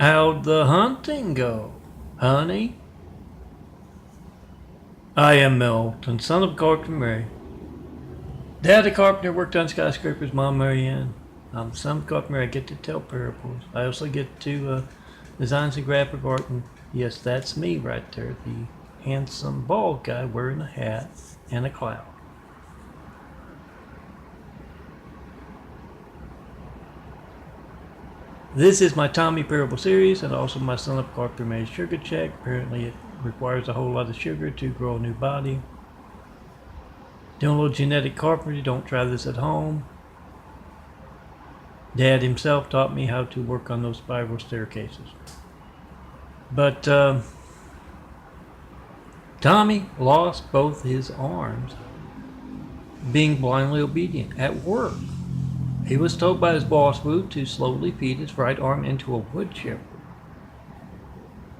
How'd the hunting go, honey? I am Milton, son of Carpenter Mary. Daddy Carpenter worked on skyscrapers, Mom Mary Ann. I'm son of Carpenter Mary. I get to tell parables. I also get to design some graphic art, and yes, that's me right there, the handsome bald guy wearing a hat and a cloud. This is my Tami parable series and also my son of Carpenter Mary's sugar check. Apparently it requires a whole lot of sugar to grow a new body. Doing a little genetic carpentry, don't try this at home. Dad himself taught me how to work on those spiral staircases. But Tommy lost both his arms being blindly obedient at work. He was told by his boss, Wu, to slowly feed his right arm into a wood chipper.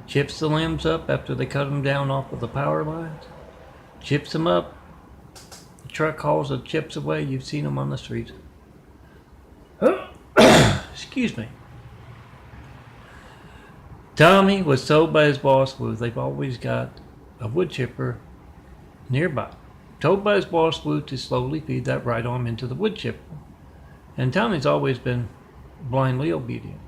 Chips the limbs up after they cut them down off of the power lines. Chips them up. The truck hauls the chips away. You've seen them on the streets. Excuse me. Tommy was told by his boss, Wu, they've always got a wood chipper nearby. Told by his boss, Wu, to slowly feed that right arm into the wood chipper. And Tommy's always been blindly obedient.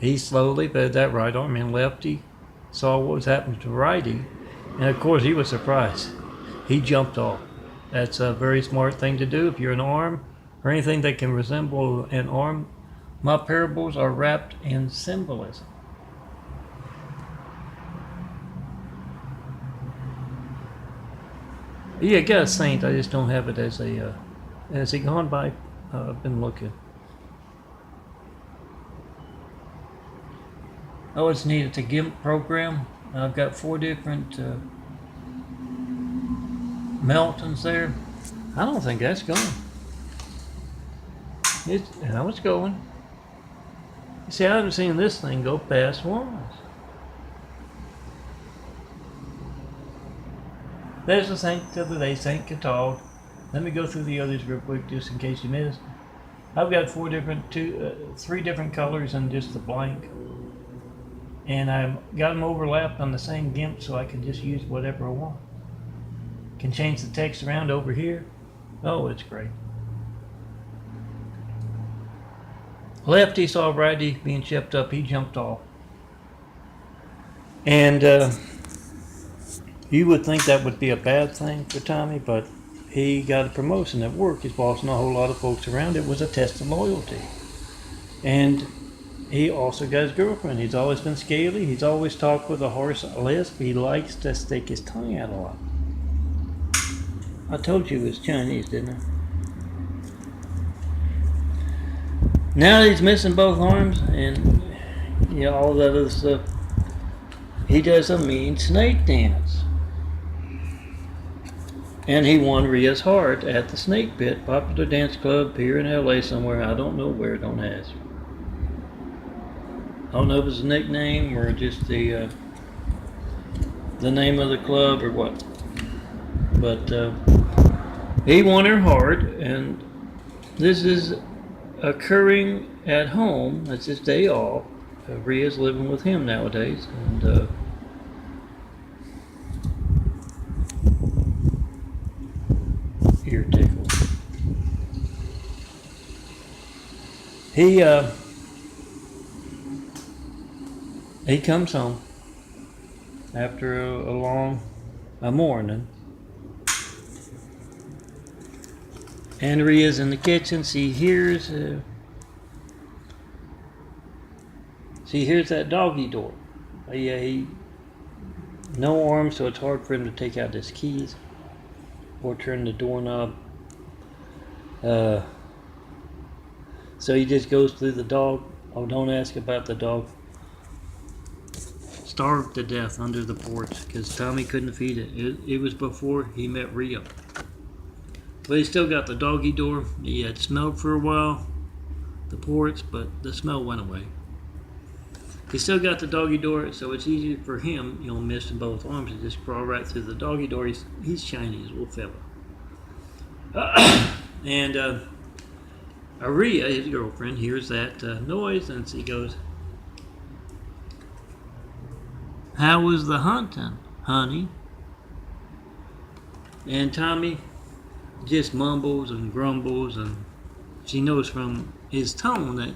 He slowly fed that right arm in. Lefty saw what was happening to righty, and of course he was surprised. He jumped off. That's a very smart thing to do if you're an arm or anything that can resemble an arm. My parables are wrapped in symbolism. Yeah, I got a saint. I just don't have it as a. Has it gone by? I've been looking. Oh, it's neat. It's a GIMP program. I've got 4 different Meltons there. I don't think that's going. How it's going. You see, I haven't seen this thing go past once. There's the saint of the day, Saint Catald. Let me go through the others real quick, just in case you missed. I've got 3 different colors and just the blank, and I've got them overlapped on the same GIMP, so I can just use whatever I want. Can change the text around over here. Oh, it's great. Lefty saw righty being chipped up. He jumped off, and you would think that would be a bad thing for Tommy, but he got a promotion at work. He's bossing a whole lot of folks around. It was a test of loyalty. And he also got his girlfriend. He's always been scaly. He's always talked with a harsh lisp. He likes to stick his tongue out a lot. I told you he was Chinese, didn't I? Now he's missing both arms and all that other stuff. He does a mean snake dance. And he won Rhea's heart at the Snake Pit, popular dance club here in LA somewhere. I don't know where, don't ask. I don't know if it's a nickname or just the name of the club or what. But he won her heart, and this is occurring at home. That's his day off. Rhea's living with him nowadays, and ear tickle. He comes home after a long morning, and Rhea's in the kitchen. She hears that doggy door. He no arms, so it's hard for him to take out his keys or turn the doorknob. So he just goes through the dog. Oh, don't ask about the dog. Starved to death under the porch because Tommy couldn't feed it. It was before he met Rhea. But he still got the doggy door. He had smelled for a while, the porch, but the smell went away. He still got the doggy door, so it's easy for him, missing both arms, to just crawl right through the doggy door. He's Chinese, little fella. And Rhea, his girlfriend, hears that noise, and she goes, How was the hunting, honey? And Tommy just mumbles and grumbles, and she knows from his tone that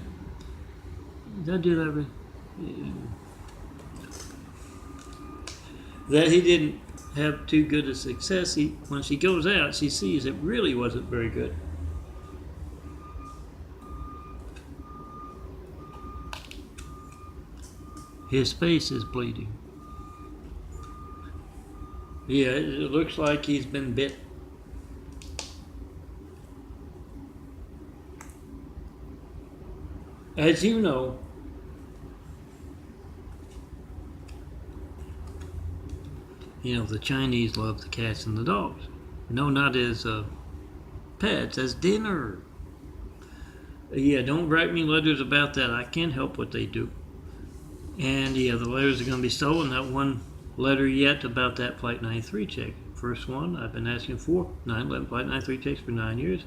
that he didn't have too good a success. When she goes out, she sees it really wasn't very good. His face is bleeding. Yeah, it looks like he's been bit. As you know, the Chinese love the cats and the dogs. No, not as pets, as dinner. Yeah, don't write me letters about that. I can't help what they do. And yeah, the letters are going to be stolen. Not one letter yet about that Flight 93 check. First one I've been asking for. 9/11 Flight 93 checks for 9 years.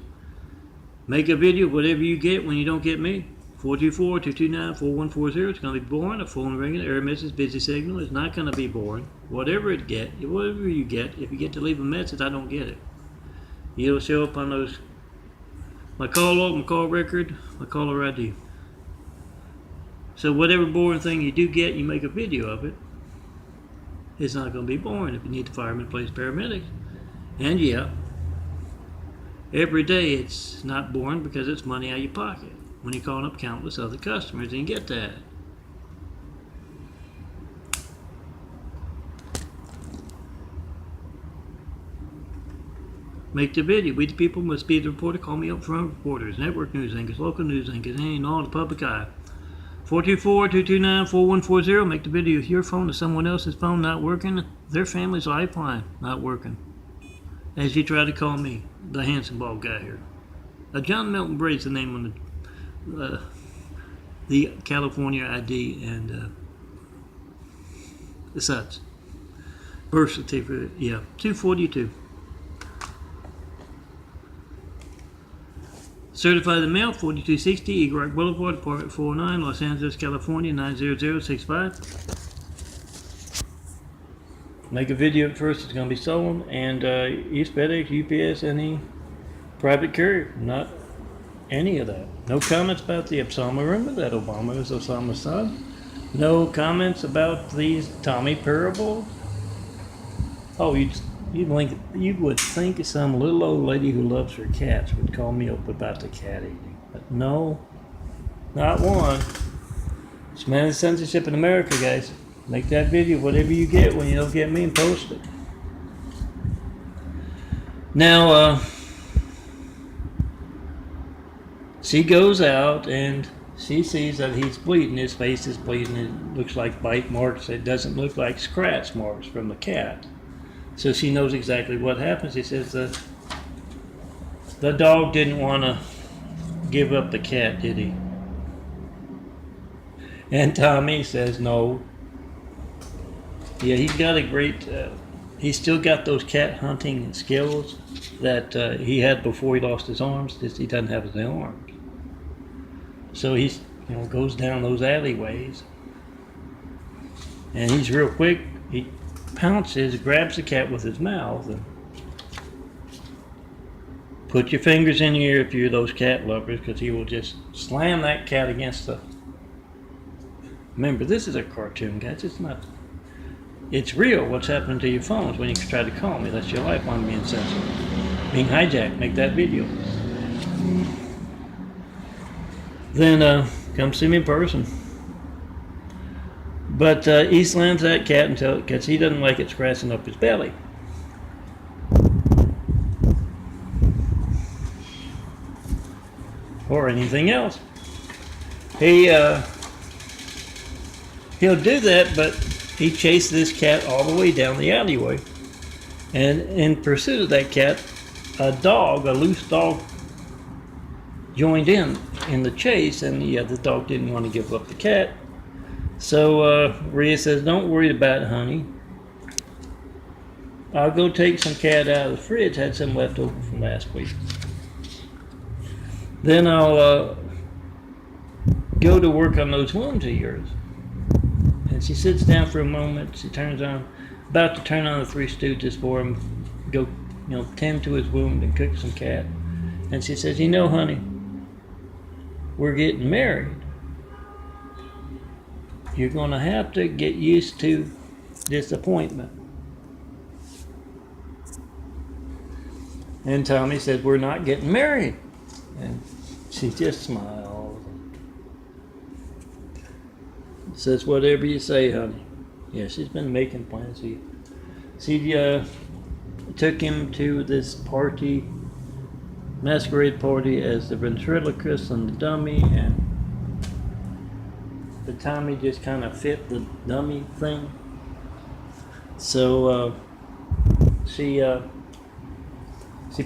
Make a video, whatever you get when you don't get me. 424-229-4140. It's going to be boring. A phone ringing, error message, busy signal. It's not going to be boring. Whatever you get, if you get to leave a message, I don't get it. It'll show up on those, my call log, my call record, my caller ID. So whatever boring thing you do get, you make a video of it. It's not going to be boring if you need the fireman, police, paramedics. And yeah, every day it's not boring because it's money out of your pocket when you're calling up countless other customers and you get that. Make the video. We the people must be the reporter. Call me up front reporters, network news anchors, local news anchors, and all the public eye. 424-229-4140. Make the video with your phone or someone else's phone not working. Their family's lifeline not working. As you try to call me, the handsome bald guy here. John Milton Braid's the name on the California ID and such. Birth certificate, yeah, 242. Certified in mail, 4260 Eagle Rock Boulevard, Apartment 409, Los Angeles, California, 90065. Make a video at first, it's going to be stolen. And East FedEx, UPS, any private courier, not any of that. No comments about the Osama. Remember that Obama is Osama's son? No comments about these Tami parables? Oh, you would think some little old lady who loves her cats would call me up about the cat eating. But no, not one. It's managed censorship in America, guys. Make that video, whatever you get when you don't get me, and post it. Now, she goes out and she sees that he's bleeding. His face is bleeding. It looks like bite marks. It doesn't look like scratch marks from the cat. So she knows exactly what happens. He says the dog didn't want to give up the cat, did he? And Tommy says no. Yeah, he's got a great, he's still got those cat hunting skills that he had before he lost his arms. Just he doesn't have his arms. So he's, goes down those alleyways. And he's real quick. He pounces, grabs the cat with his mouth, and put your fingers in your ear if you're those cat lovers, because he will just slam that cat against the... Remember, this is a cartoon, guys. It's real what's happening to your phones when you try to call me. That's your lifeline being censored, being hijacked. Make that video. Then come see me in person. But he slams that cat until, because he doesn't like it scratching up his belly. Or anything else. He'll do that, but he chased this cat all the way down the alleyway. And in pursuit of that cat, a loose dog, joined in the chase, and the dog didn't want to give up the cat. So Rhea says, don't worry about it, honey. I'll go take some cat out of the fridge. Had some left over from last week. Then I'll go to work on those wounds of yours. And she sits down for a moment. She turns on, about to turn on the Three Stooges for him, go, tend to his wound and cook some cat. And she says, honey, we're getting married. You're going to have to get used to disappointment. And Tommy said, we're not getting married. And she just smiled. Says, whatever you say, honey. Yeah, she's been making plans. She took him to this party, masquerade party, as the ventriloquist and the dummy, and the Tommy just kind of fit the dummy thing. So she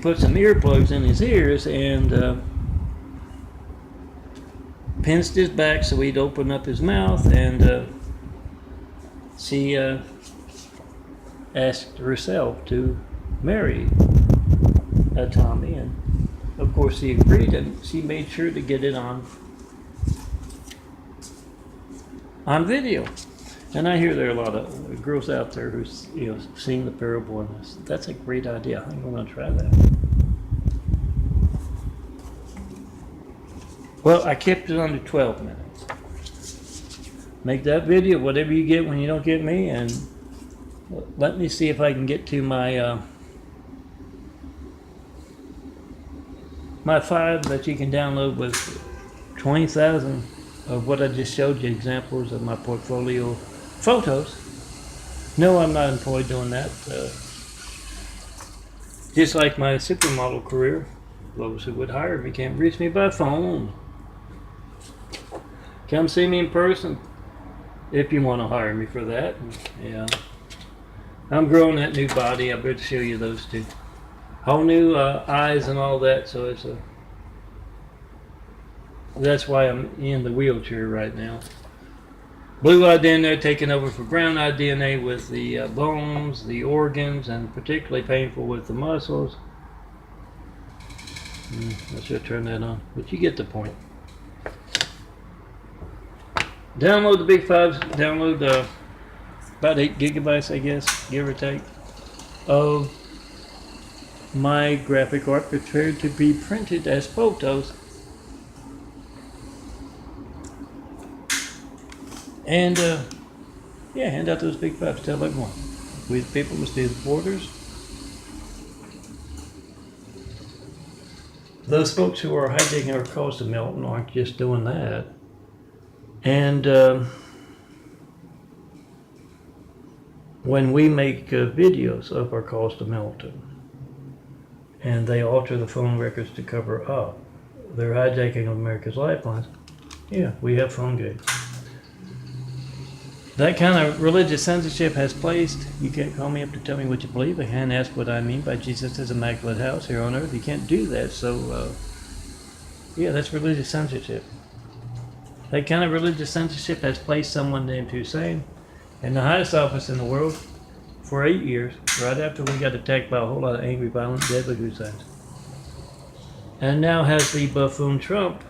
put some earplugs in his ears and pinched his back so he'd open up his mouth, and she asked herself to marry Tommy, and of course he agreed, and she made sure to get it on video. And I hear there are a lot of girls out there who's seen the parable, and that's a great idea. I think I'm going to try that. Well, I kept it under 12 minutes. Make that video, whatever you get when you don't get me, and let me see if I can get to my my 5 that you can download with 20,000 of what I just showed you, examples of my portfolio photos. No, I'm not employed doing that. Just like my supermodel career, those who would hire me can't reach me by phone. Come see me in person if you want to hire me for that. Yeah, I'm growing that new body. I better show you those two. Whole new eyes and all that. So it's that's why I'm in the wheelchair right now. Blue-eyed DNA taking over for brown-eyed DNA with the bones, the organs, and particularly painful with the muscles. I should turn that on, but you get the point. Download the Big 5s. Download about 8 gigabytes, I guess, give or take, of my graphic art prepared to be printed as photos. And yeah, hand out those Big 5s. Tell everyone. We the people must be the borders. Those folks who are hijacking our calls to Milton aren't just doing that. And when we make videos of our calls to Milton, and they alter the phone records to cover up their hijacking of America's lifelines, yeah, we have phone games. That kind of religious censorship has placed, you can't call me up to tell me what you believe. I can't ask what I mean by Jesus' immaculate house here on earth. You can't do that. So, yeah, that's religious censorship. That kind of religious censorship has placed someone named Hussein in the highest office in the world for 8 years, right after we got attacked by a whole lot of angry, violent, deadly Husseins. And now has the buffoon Trump